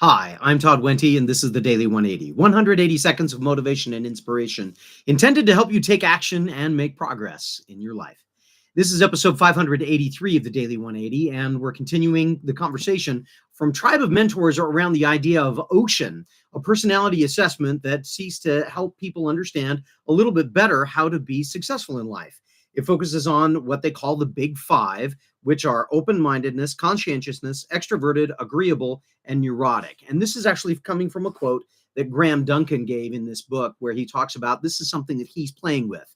Hi, I'm Todd Wente, and this is the Daily 180. 180 seconds of motivation and inspiration intended to help you take action and make progress in your life. This is episode 583 of the Daily 180, and we're continuing the conversation from Tribe of Mentors around the idea of Ocean, a personality assessment that seeks to help people understand a little bit better how to be successful in life. It focuses on what they call the big five, which are open-mindedness, conscientiousness, extroverted, agreeable, and neurotic. And this is actually coming from a quote that Graham Duncan gave in this book, where he talks about this is something that he's playing with.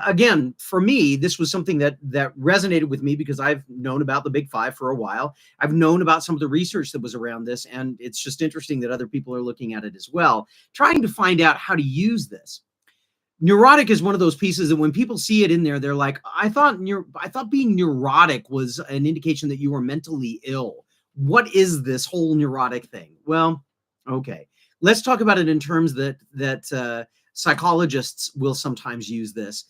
Again, for me, this was something that resonated with me because I've known about the big five for a while. I've known about some of the research that was around this, and it's just interesting that other people are looking at it as well, trying to find out how to use this. Neurotic is one of those pieces that when people see it in there, they're like, I thought being neurotic was an indication that you were mentally ill. What is this whole neurotic thing? Well, okay, let's talk about it in terms that psychologists will sometimes use this.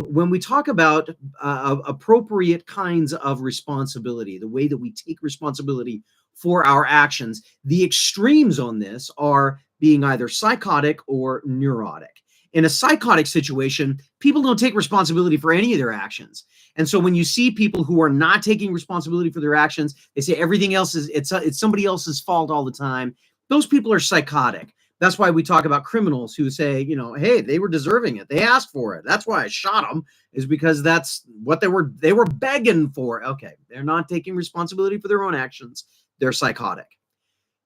When we talk about appropriate kinds of responsibility, the way that we take responsibility for our actions, the extremes on this are being either psychotic or neurotic. In a psychotic situation, people don't take responsibility for any of their actions. And so when you see people who are not taking responsibility for their actions, they say everything else it's somebody else's fault all the time. Those people are psychotic. That's why we talk about criminals who say, hey, they were deserving it. They asked for it. That's why I shot them, is because that's what they were begging for. Okay, they're not taking responsibility for their own actions. They're psychotic.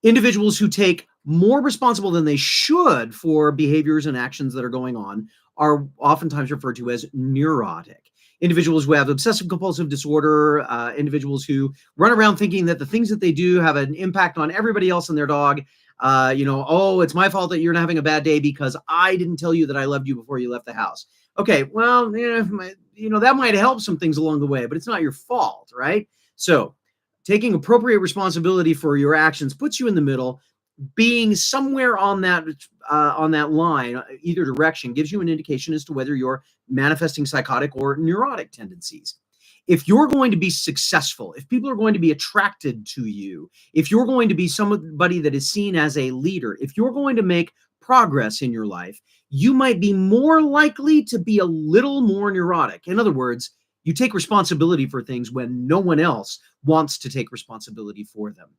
Individuals who take more responsible than they should for behaviors and actions that are going on are oftentimes referred to as neurotic. Individuals who have obsessive compulsive disorder, individuals who run around thinking that the things that they do have an impact on everybody else and their dog. Oh, it's my fault that you're having a bad day because I didn't tell you that I loved you before you left the house. Okay, well, that might help some things along the way, but it's not your fault, right? So taking appropriate responsibility for your actions puts you in the middle. Being somewhere on that line, either direction, gives you an indication as to whether you're manifesting psychotic or neurotic tendencies. If you're going to be successful, if people are going to be attracted to you, if you're going to be somebody that is seen as a leader, if you're going to make progress in your life, you might be more likely to be a little more neurotic. In other words, you take responsibility for things when no one else wants to take responsibility for them.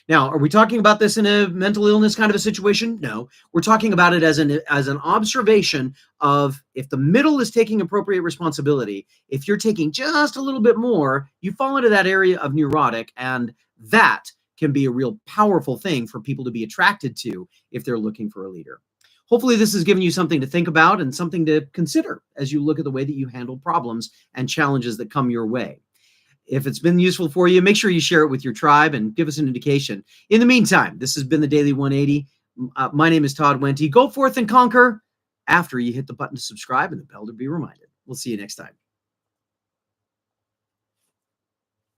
Now, are we talking about this in a mental illness kind of a situation? No, we're talking about it as an observation of if the middle is taking appropriate responsibility, if you're taking just a little bit more, you fall into that area of neurotic, and that can be a real powerful thing for people to be attracted to if they're looking for a leader. Hopefully this has given you something to think about and something to consider as you look at the way that you handle problems and challenges that come your way. If it's been useful for you, make sure you share it with your tribe and give us an indication. In the meantime, this has been the Daily 180. My name is Todd Wente. Go forth and conquer after you hit the button to subscribe and the bell to be reminded. We'll see you next time.